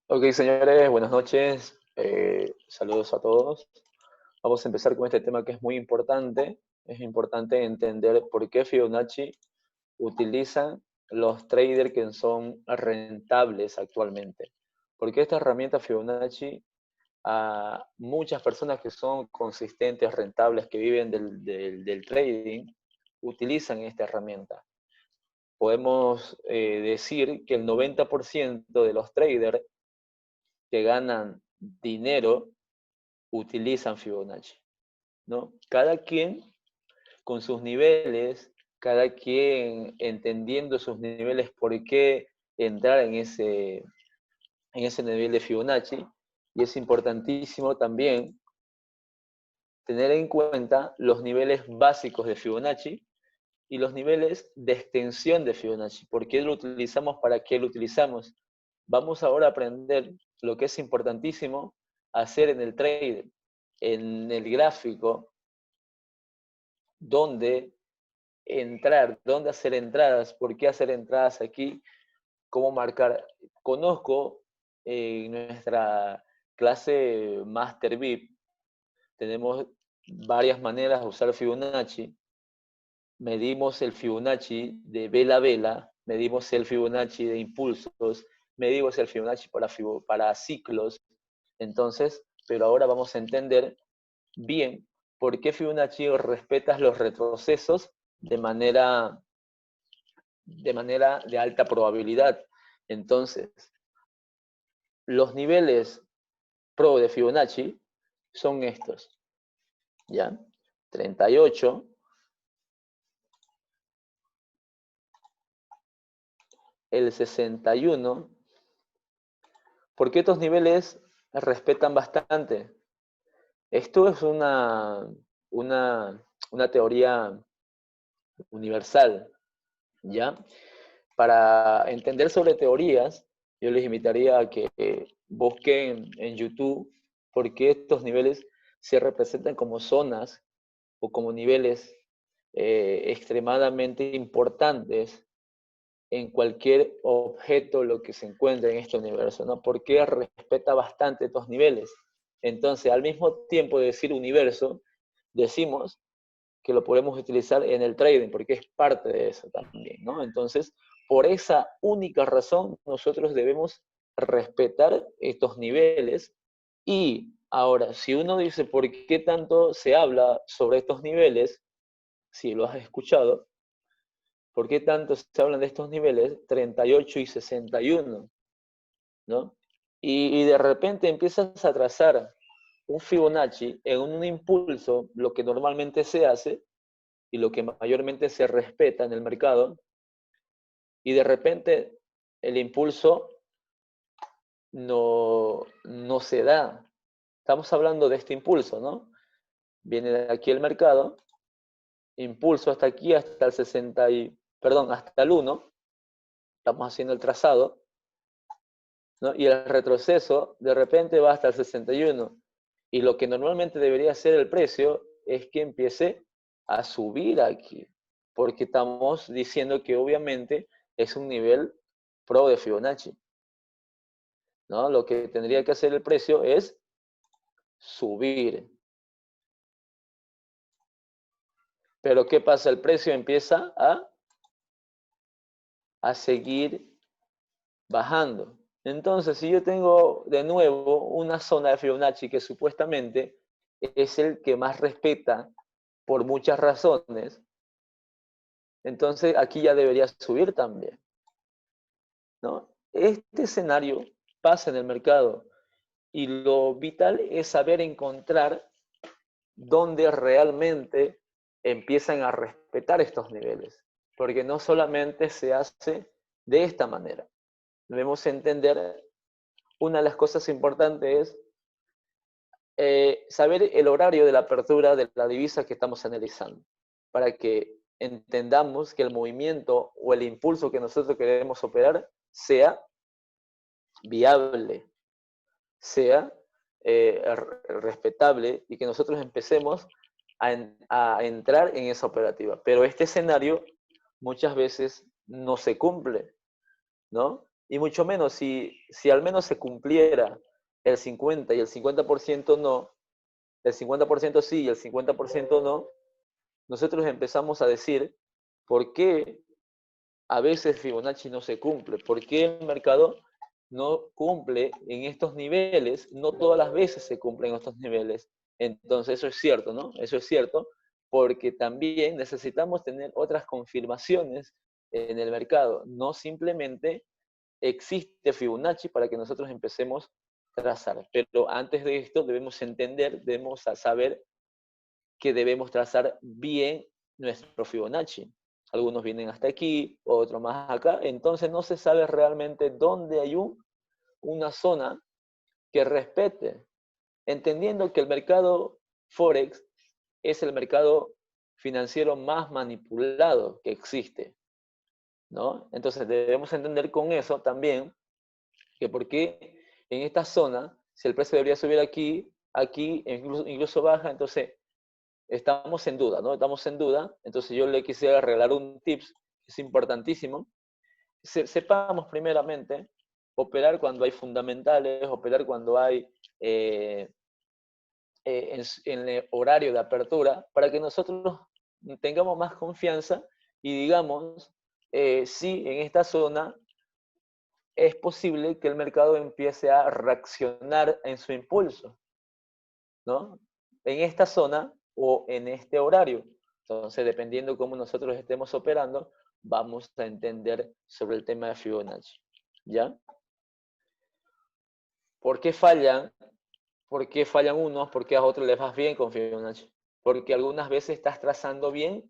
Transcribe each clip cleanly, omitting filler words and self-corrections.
Ok, señores, buenas noches. Saludos a todos. Vamos a empezar con este tema que es muy importante. Es importante entender por qué Fibonacci utilizan los traders que son rentables actualmente. Porque esta herramienta Fibonacci a muchas personas que son consistentes, rentables, que viven del trading, utilizan esta herramienta. Podemos decir que el 90% de los traders que ganan dinero utilizan Fibonacci, ¿no? Cada quien con sus niveles, cada quien entendiendo sus niveles, por qué entrar en ese nivel de Fibonacci. Y es importantísimo también tener en cuenta los niveles básicos de Fibonacci y los niveles de extensión de Fibonacci. ¿Por qué lo utilizamos? ¿Para qué lo utilizamos? Vamos ahora a aprender lo que es importantísimo hacer en el trade, en el gráfico, dónde entrar, dónde hacer entradas, por qué hacer entradas aquí, cómo marcar. Conozco en nuestra clase Master VIP, tenemos varias maneras de usar Fibonacci. Medimos el Fibonacci de vela a vela, medimos el Fibonacci de impulsos, medimos el Fibonacci para ciclos. Entonces, pero ahora vamos a entender bien por qué Fibonacci respeta los retrocesos de manera de alta probabilidad. Entonces, los niveles pro de Fibonacci son estos, ¿ya? 38, el 61. ¿Por qué estos niveles respetan bastante? Esto es una, una teoría universal, ¿ya? Para entender sobre teorías, yo les invitaría a que busquen en YouTube por qué estos niveles se representan como zonas o como niveles extremadamente importantes en cualquier objeto lo que se encuentre en este universo, ¿no? Porque respeta bastante estos niveles. Entonces, al mismo tiempo de decir universo, decimos que lo podemos utilizar en el trading, porque es parte de eso también, ¿no? Entonces, por esa única razón, nosotros debemos respetar estos niveles. Y ahora, si uno dice, ¿por qué tanto se habla sobre estos niveles? Si lo has escuchado, ¿por qué tanto se hablan de estos niveles 38 y 61? ¿No? Y de repente empiezas a trazar un Fibonacci en un impulso, lo que normalmente se hace y lo que mayormente se respeta en el mercado, y de repente el impulso no se da. Estamos hablando de este impulso, ¿no? Viene de aquí el mercado, impulso hasta aquí, hasta el 60 y, perdón, hasta el 1, estamos haciendo el trazado, ¿no? Y el retroceso de repente va hasta el 61. Y lo que normalmente debería ser el precio es que empiece a subir aquí, porque estamos diciendo que obviamente es un nivel pro de Fibonacci, ¿no? Lo que tendría que hacer el precio es subir. Pero ¿qué pasa? El precio empieza a seguir bajando. Entonces, si yo tengo de nuevo una zona de Fibonacci que supuestamente es el que más respeta por muchas razones, entonces aquí ya debería subir también, ¿no? Este escenario pasa en el mercado y lo vital es saber encontrar dónde realmente empiezan a respetar estos niveles, porque no solamente se hace de esta manera. Debemos entender, una de las cosas importantes es saber el horario de la apertura de la divisa que estamos analizando, para que entendamos que el movimiento o el impulso que nosotros queremos operar sea viable, sea respetable y que nosotros empecemos a entrar en esa operativa. Pero este escenario muchas veces no se cumple, ¿no? y mucho menos si al menos se cumpliera el 50 y el 50% no, el 50% sí y el 50% no, nosotros empezamos a decir por qué a veces Fibonacci no se cumple, por qué el mercado no cumple en estos niveles, no todas las veces se cumplen estos niveles. Entonces eso es cierto, ¿no? Eso es cierto, porque también necesitamos tener otras confirmaciones en el mercado, no simplemente existe Fibonacci para que nosotros empecemos a trazar. Pero antes de esto debemos entender, debemos saber que debemos trazar bien nuestro Fibonacci. Algunos vienen hasta aquí, otros más acá, entonces no se sabe realmente dónde hay una zona que respete, entendiendo que el mercado Forex es el mercado financiero más manipulado que existe, ¿no? Entonces debemos entender con eso también que por qué en esta zona, si el precio debería subir aquí, aquí incluso baja, entonces estamos en duda, ¿no? Estamos en duda, entonces yo le quisiera regalar un tips, que es importantísimo. Sepamos primeramente operar cuando hay fundamentales, operar cuando hay en el horario de apertura, para que nosotros tengamos más confianza y digamos, sí, en esta zona es posible que el mercado empiece a reaccionar en su impulso, ¿no? En esta zona o en este horario. Entonces, dependiendo cómo nosotros estemos operando, vamos a entender sobre el tema de Fibonacci, ¿ya? ¿Por qué fallan? ¿Por qué fallan unos? ¿Por qué a otros les vas bien con Fibonacci? Porque algunas veces estás trazando bien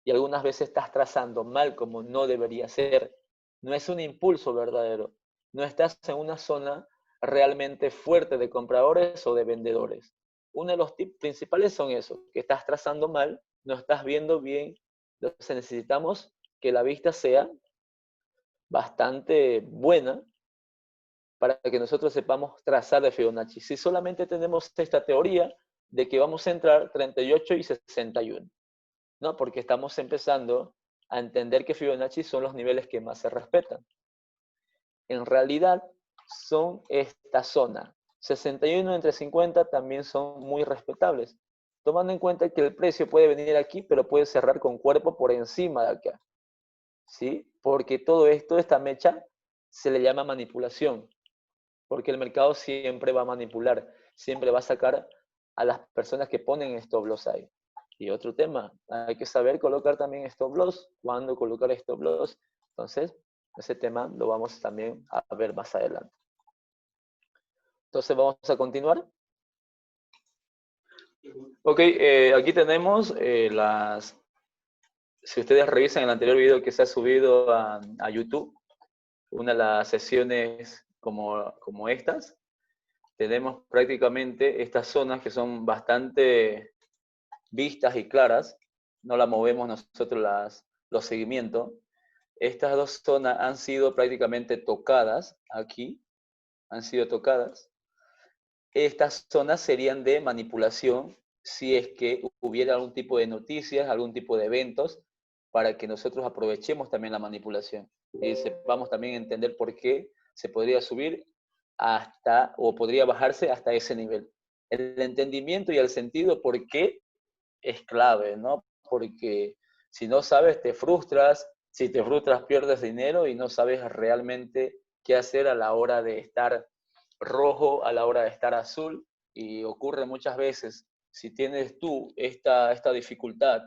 y algunas veces estás trazando mal, como no debería ser. No es un impulso verdadero. No estás en una zona realmente fuerte de compradores o de vendedores. Uno de los tips principales son esos, que estás trazando mal, no estás viendo bien. Entonces necesitamos que la vista sea bastante buena para que nosotros sepamos trazar de Fibonacci. Si solamente tenemos esta teoría de que vamos a entrar 38 y 61, ¿no? Porque estamos empezando a entender que Fibonacci son los niveles que más se respetan. En realidad son esta zona. 61 entre 50 también son muy respetables, tomando en cuenta que el precio puede venir aquí, pero puede cerrar con cuerpo por encima de acá, ¿sí? Porque todo esto, esta mecha, se le llama manipulación, porque el mercado siempre va a manipular, siempre va a sacar a las personas que ponen stop loss ahí. Y otro tema, hay que saber colocar también stop loss, cuándo colocar stop loss. Entonces, ese tema lo vamos también a ver más adelante. Entonces, vamos a continuar. Ok, aquí tenemos si ustedes revisan el anterior video que se ha subido a YouTube, una de las sesiones como estas, tenemos prácticamente estas zonas que son bastante vistas y claras, no las movemos nosotros los seguimientos. Estas dos zonas han sido prácticamente tocadas aquí, han sido tocadas. Estas zonas serían de manipulación si es que hubiera algún tipo de noticias, algún tipo de eventos, para que nosotros aprovechemos también la manipulación y sepamos también entender por qué se podría subir hasta o podría bajarse hasta ese nivel. El entendimiento y el sentido por qué es clave, ¿no? Porque si no sabes, te frustras, si te frustras, pierdes dinero y no sabes realmente qué hacer a la hora de estar rojo, a la hora de estar azul, y ocurre muchas veces, si tienes tú esta dificultad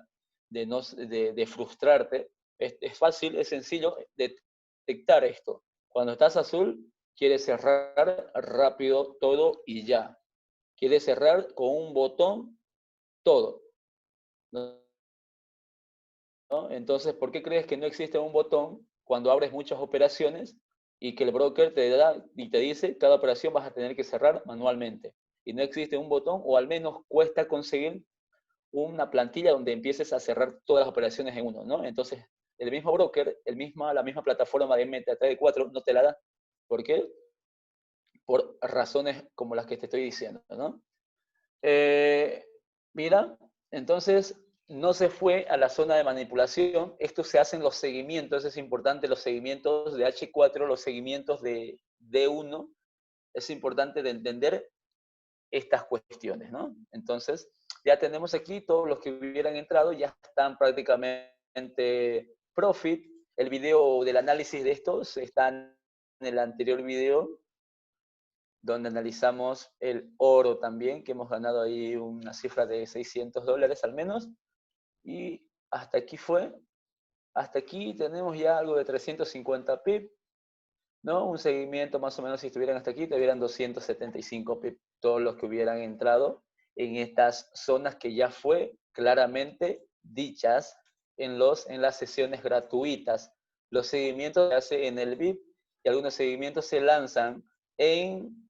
de frustrarte, es fácil, es sencillo detectar esto. Cuando estás azul, quieres cerrar rápido todo y ya. Quieres cerrar con un botón todo, ¿no? Entonces, ¿por qué crees que no existe un botón cuando abres muchas operaciones y que el broker te da y te dice cada operación vas a tener que cerrar manualmente? Y no existe un botón, o al menos cuesta conseguir una plantilla donde empieces a cerrar todas las operaciones en uno, ¿no? Entonces, el mismo broker, la misma plataforma de MetaTrader 4 no te la da. ¿Por qué? Por razones como las que te estoy diciendo, ¿no? Mira, entonces no se fue a la zona de manipulación. Esto se hacen los seguimientos, es importante, los seguimientos de H4, los seguimientos de D1, es importante de entender estas cuestiones, ¿no? Entonces, ya tenemos aquí todos los que hubieran entrado, ya están prácticamente profit. El video del análisis de estos está en el anterior video, donde analizamos el oro también, que hemos ganado ahí una cifra de $600 al menos. Y hasta aquí fue. Hasta aquí tenemos ya algo de 350 pip, ¿no? Un seguimiento más o menos, si estuvieran hasta aquí, tuvieran 275 pip, todos los que hubieran entrado en estas zonas que ya fue claramente dichas en las sesiones gratuitas. Los seguimientos se hacen en el VIP y algunos seguimientos se lanzan en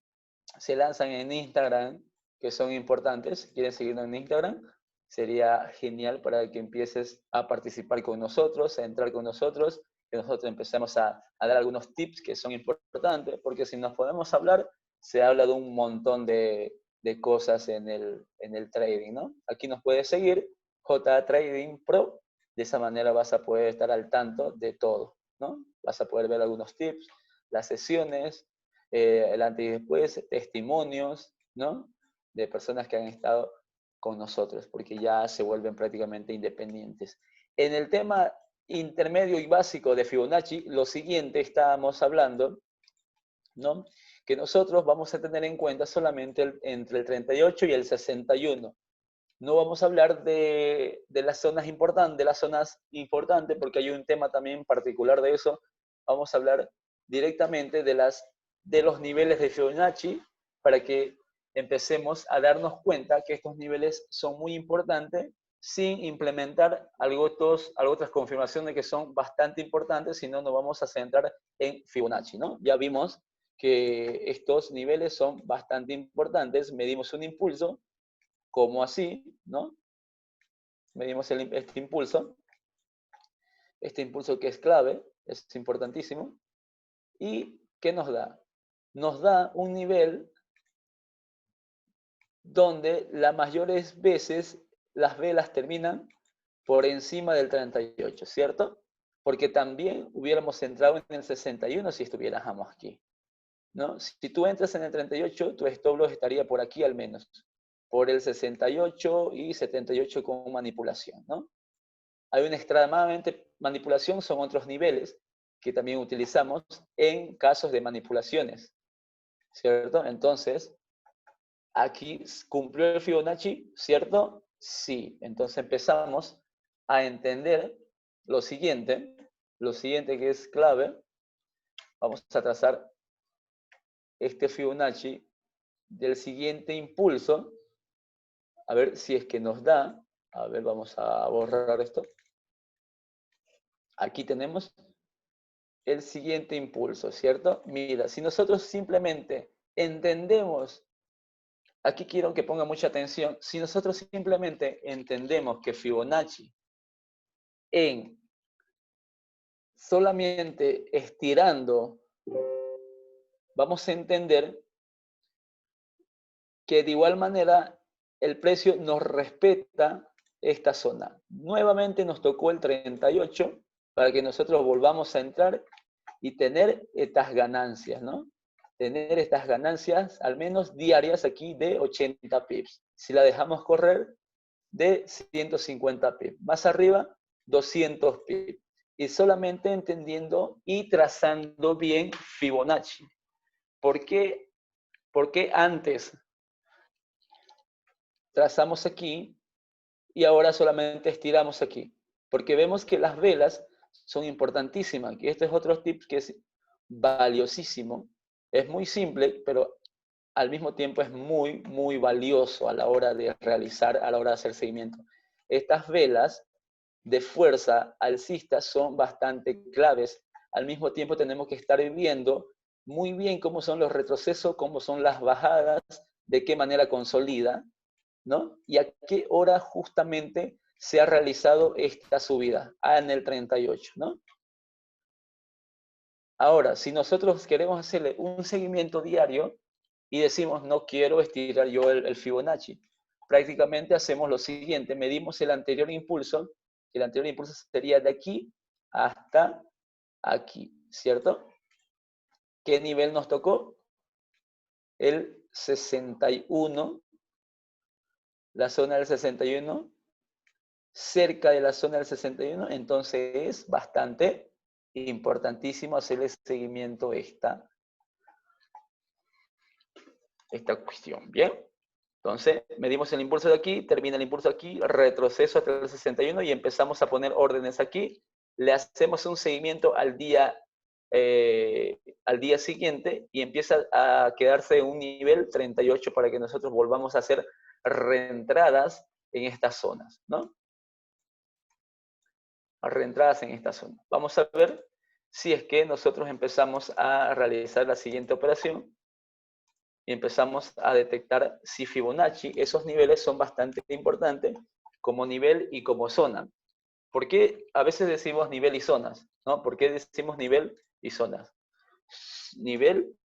Instagram, que son importantes. Si quieren seguirnos en Instagram, sería genial para que empieces a participar con nosotros, a entrar con nosotros, que nosotros empecemos a dar algunos tips que son importantes, porque si nos podemos hablar, se habla de un montón de cosas en el trading, ¿no? Aquí nos puedes seguir, J Trading Pro, de esa manera vas a poder estar al tanto de todo, ¿no? Vas a poder ver algunos tips, las sesiones, el antes y después, testimonios, ¿no? De personas que han estado con nosotros, porque ya se vuelven prácticamente independientes. En el tema intermedio y básico de Fibonacci, lo siguiente estábamos hablando, ¿no? Que nosotros vamos a tener en cuenta solamente entre el 38 y el 61. No vamos a hablar de las zonas importantes, porque hay un tema también particular de eso. Vamos a hablar directamente de los niveles de Fibonacci para que empecemos a darnos cuenta que estos niveles son muy importantes sin implementar otras confirmaciones que son bastante importantes, si no nos vamos a centrar en Fibonacci, ¿no? Ya vimos que estos niveles son bastante importantes, medimos un impulso, como así, ¿no? Medimos este impulso que es clave, es importantísimo. ¿Y qué nos da? Nos da un nivel donde las mayores veces las velas terminan por encima del 38, ¿cierto? Porque también hubiéramos entrado en el 61 si estuviéramos aquí, ¿no? Si tú entras en el 38, tu stop loss estaría por aquí al menos, por el 68 y 78 con manipulación, ¿no? Hay una extremadamente manipulación, son otros niveles que también utilizamos en casos de manipulaciones, ¿cierto? Entonces, aquí cumplió el Fibonacci, ¿cierto? Sí. Entonces empezamos a entender lo siguiente que es clave. Vamos a trazar este Fibonacci del siguiente impulso, a ver si es que nos da. A ver, vamos a borrar esto. Aquí tenemos el siguiente impulso, ¿cierto? Mira, si nosotros simplemente entendemos, aquí quiero que ponga mucha atención, si nosotros simplemente entendemos que Fibonacci en solamente estirando, vamos a entender que de igual manera el precio nos respeta esta zona. Nuevamente nos tocó el 38 para que nosotros volvamos a entrar y tener estas ganancias, ¿no? Tener estas ganancias al menos diarias aquí de 80 pips. Si la dejamos correr, de 150 pips. Más arriba, 200 pips. Y solamente entendiendo y trazando bien Fibonacci. ¿Por qué antes trazamos aquí y ahora solamente estiramos aquí? Porque vemos que las velas son importantísimas. Y este es otro tip que es valiosísimo. Es muy simple, pero al mismo tiempo es muy, muy valioso a la hora de hacer seguimiento. Estas velas de fuerza alcista son bastante claves. Al mismo tiempo tenemos que estar viendo muy bien cómo son los retrocesos, cómo son las bajadas, de qué manera consolida, ¿no? Y a qué hora justamente se ha realizado esta subida, en el 38, ¿no? Ahora, si nosotros queremos hacerle un seguimiento diario y decimos, no quiero estirar yo el Fibonacci, prácticamente hacemos lo siguiente, medimos el anterior impulso, que el anterior impulso sería de aquí hasta aquí, ¿cierto? ¿Qué nivel nos tocó? El 61, la zona del 61, cerca de la zona del 61, entonces es bastante importantísimo hacerle seguimiento a esta cuestión, ¿bien? Entonces, medimos el impulso de aquí, termina el impulso aquí, retroceso hasta el 61 y empezamos a poner órdenes aquí. Le hacemos un seguimiento al día siguiente y empieza a quedarse en un nivel 38 para que nosotros volvamos a hacer reentradas en estas zonas, ¿no? Reentradas en esta zona. Vamos a ver si es que nosotros empezamos a realizar la siguiente operación y empezamos a detectar si Fibonacci, esos niveles son bastante importantes como nivel y como zona. ¿Por qué a veces decimos nivel y zonas? ¿No? ¿Por qué decimos nivel y zonas? Nivel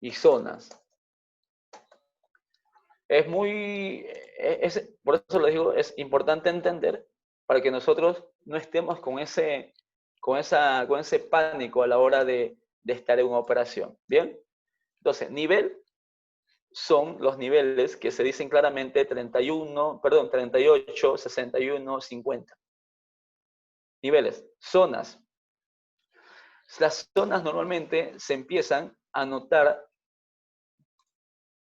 y zonas. Es muy, por eso lo digo, es importante entender para que nosotros no estemos con ese pánico a la hora de estar en una operación. ¿Bien? Entonces, nivel son los niveles que se dicen claramente 38, 61, 50. Niveles, zonas. Las zonas normalmente se empiezan a notar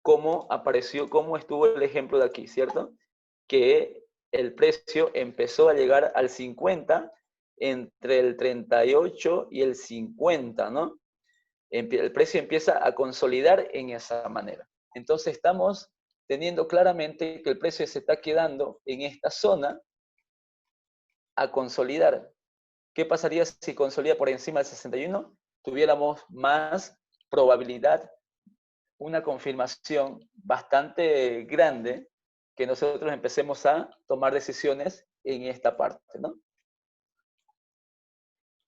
cómo apareció, cómo estuvo el ejemplo de aquí, ¿cierto? Que el precio empezó a llegar al 50 entre el 38 y el 50, ¿no? El precio empieza a consolidar en esa manera. Entonces estamos teniendo claramente que el precio se está quedando en esta zona a consolidar. ¿Qué pasaría si consolida por encima del 61? Tuviéramos más probabilidad, una confirmación bastante grande que nosotros empecemos a tomar decisiones en esta parte, ¿no?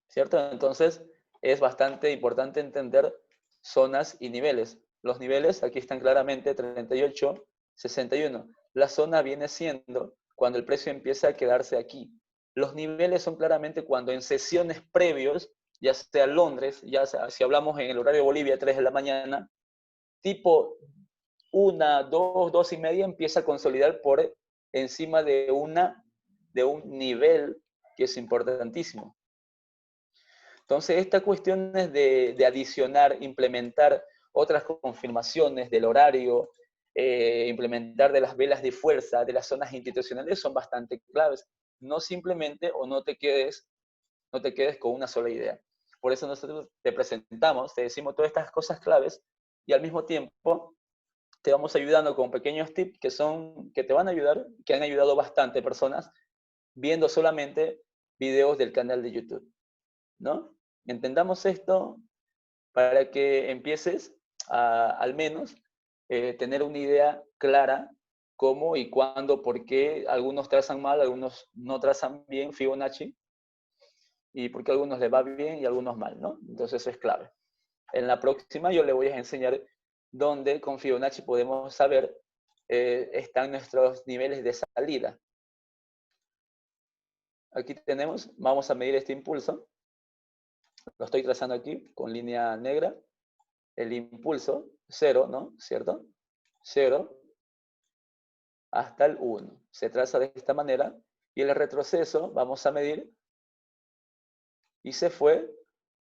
¿Cierto? Entonces, es bastante importante entender zonas y niveles. Los niveles aquí están claramente 38, 61. La zona viene siendo cuando el precio empieza a quedarse aquí. Los niveles son claramente cuando en sesiones previos, ya sea Londres, ya sea, si hablamos en el horario de Bolivia, 3 de la mañana, tipo 1, 2, 2 y media, empieza a consolidar por encima de un nivel que es importantísimo. Entonces, esta cuestión es de adicionar, implementar otras confirmaciones del horario, implementar de las velas de fuerza, de las zonas institucionales, son bastante claves. No simplemente o no te quedes con una sola idea. Por eso nosotros te presentamos, te decimos todas estas cosas claves y al mismo tiempo te vamos ayudando con pequeños tips que te van a ayudar, que han ayudado bastante personas viendo solamente videos del canal de YouTube, ¿no? Entendamos esto para que empieces a, al menos, tener una idea clara cómo y cuándo, por qué algunos trazan mal, algunos no trazan bien Fibonacci, y por qué a algunos les va bien y a algunos mal, ¿no? Entonces eso es clave. En la próxima yo le voy a enseñar dónde con Fibonacci podemos saber están nuestros niveles de salida. Aquí tenemos, vamos a medir este impulso. Lo estoy trazando aquí con línea negra. El impulso, 0, ¿no? ¿Cierto? 0 hasta el 1. Se traza de esta manera. Y el retroceso, vamos a medir, y se fue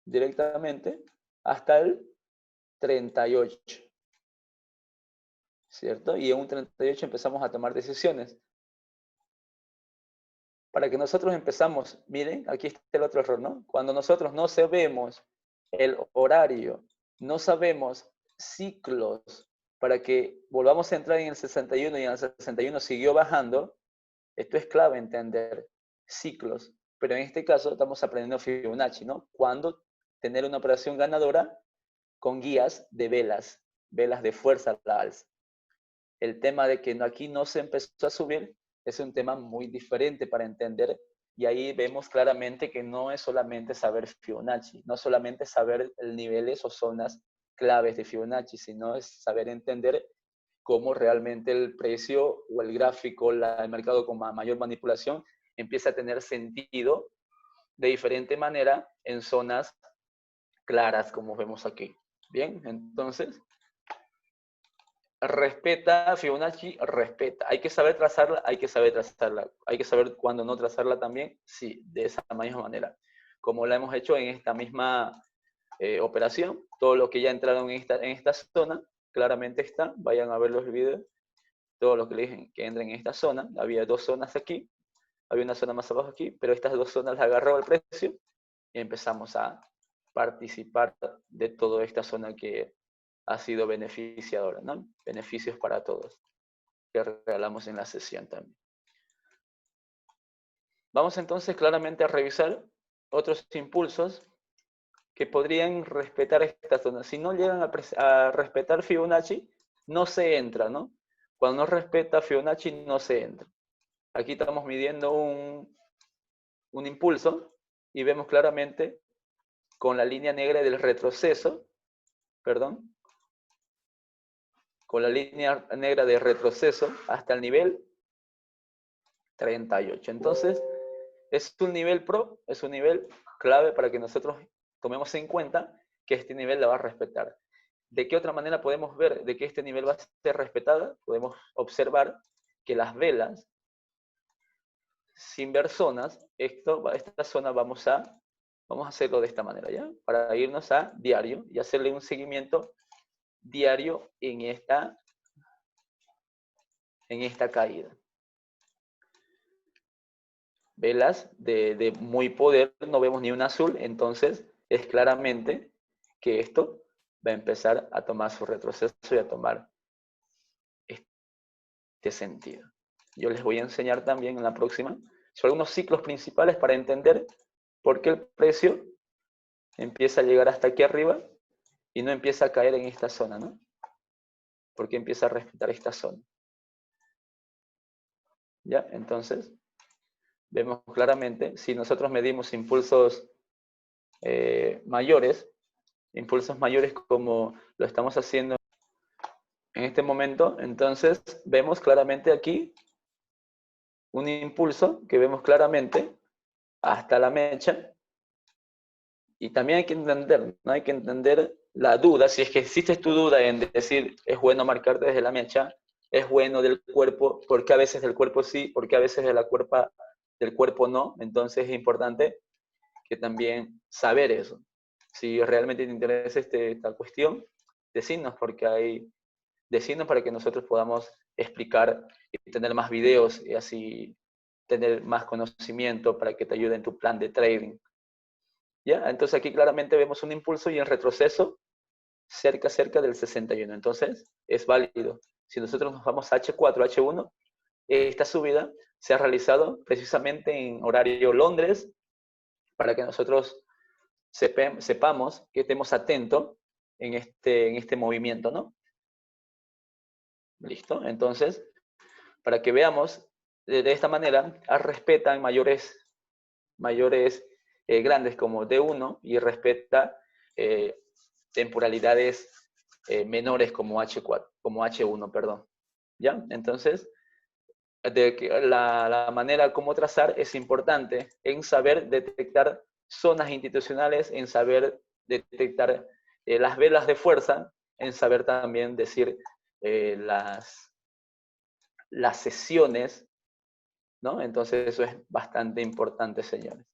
directamente hasta el 38. ¿Cierto? Y en un 38 empezamos a tomar decisiones. Para que nosotros empezamos, miren, aquí está el otro error, ¿no? Cuando nosotros no sabemos el horario, no sabemos ciclos, para que volvamos a entrar en el 61 y en el 61 siguió bajando, esto es clave entender ciclos. Pero en este caso estamos aprendiendo Fibonacci, ¿no? Cuando tener una operación ganadora con guías de velas de fuerza a la alza. El tema de que aquí no se empezó a subir es un tema muy diferente para entender y ahí vemos claramente que no es solamente saber Fibonacci, no solamente saber niveles o zonas claves de Fibonacci, sino es saber entender cómo realmente el precio o el gráfico, el mercado con mayor manipulación, empieza a tener sentido de diferente manera en zonas claras, como vemos aquí. Bien, entonces, respeta Fibonacci, respeta. Hay que saber trazarla, hay que saber trazarla. Hay que saber cuándo no trazarla también, sí, de esa misma manera. Como la hemos hecho en esta misma operación, todo lo que ya entraron en esta zona, claramente está, vayan a ver los videos, todo lo que le dije que entren en esta zona, había dos zonas aquí, había una zona más abajo aquí, pero estas dos zonas las agarró el precio y empezamos a participar de toda esta zona que ha sido beneficiadora, ¿no? Beneficios para todos, que regalamos en la sesión también. Vamos entonces claramente a revisar otros impulsos que podrían respetar esta zona. Si no llegan a respetar Fibonacci, no se entra, ¿no? Cuando no respeta Fibonacci, no se entra. Aquí estamos midiendo un impulso y vemos claramente con la línea negra del retroceso, perdón, con la línea negra de retroceso hasta el nivel 38. Entonces, es un nivel pro, es un nivel clave para que nosotros tomemos en cuenta que este nivel la va a respetar. ¿De qué otra manera podemos ver de que este nivel va a ser respetada? Podemos observar que las velas, sin ver zonas, esta zona vamos a hacerlo de esta manera, ¿ya? Para irnos a diario y hacerle un seguimiento diario en esta caída. Velas de muy poder, no vemos ni un azul, entonces es claramente que esto va a empezar a tomar su retroceso y a tomar este sentido. Yo les voy a enseñar también en la próxima sobre algunos ciclos principales para entender por qué el precio empieza a llegar hasta aquí arriba y no empieza a caer en esta zona, ¿no? ¿Por qué empieza a respetar esta zona? ¿Ya? Entonces, vemos claramente, si nosotros medimos impulsos mayores como lo estamos haciendo en este momento, entonces vemos claramente aquí un impulso que vemos claramente hasta la mecha. Y también hay que entender, ¿no? Hay que entender la duda, si es que existe tu duda en decir, es bueno marcar desde la mecha, es bueno del cuerpo, porque a veces del cuerpo sí, porque a veces del cuerpo no. Entonces es importante que también saber eso. Si realmente te interesa esta cuestión, decirnos, decirnos para que nosotros podamos explicar y tener más videos y así tener más conocimiento para que te ayude en tu plan de trading. ¿Ya? Entonces aquí claramente vemos un impulso y el retroceso cerca del 61. Entonces es válido. Si nosotros nos vamos a H4, H1, esta subida se ha realizado precisamente en horario Londres para que nosotros sepamos que estemos atentos en este movimiento, ¿no? ¿Listo? Entonces, para que veamos de esta manera, respetan mayores grandes como D1 y respeta temporalidades menores como H4, como H1, perdón. ¿Ya? Entonces, la manera como trazar es importante en saber detectar zonas institucionales, en saber detectar las velas de fuerza, en saber también decir las sesiones, ¿no? Entonces eso es bastante importante, señores.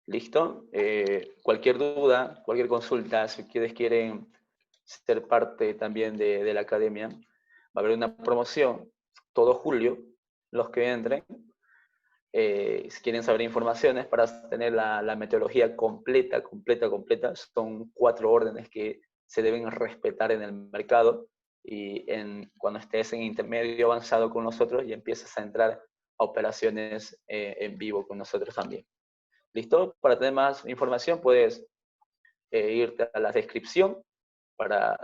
¿Listo? Cualquier duda, cualquier consulta, si ustedes quieren ser parte también de la academia, va a haber una promoción todo julio, los que entren. Si quieren saber informaciones para tener la metodología completa, son 4 órdenes que se deben respetar en el mercado y cuando estés en intermedio avanzado con nosotros y empiezas a entrar a operaciones en vivo con nosotros también. ¿Listo? Para tener más información puedes irte a la descripción para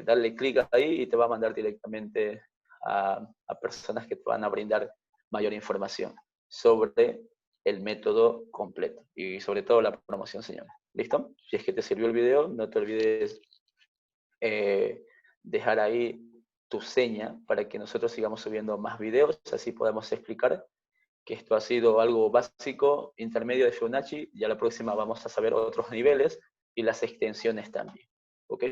darle clic ahí y te va a mandar directamente a personas que te van a brindar mayor información sobre el método completo y sobre todo la promoción, señores. ¿Listo? Si es que te sirvió el video, no te olvides dejar ahí tu seña para que nosotros sigamos subiendo más videos, así podamos explicar que esto ha sido algo básico, intermedio de Fibonacci, y a la próxima vamos a saber otros niveles y las extensiones también. ¿Ok?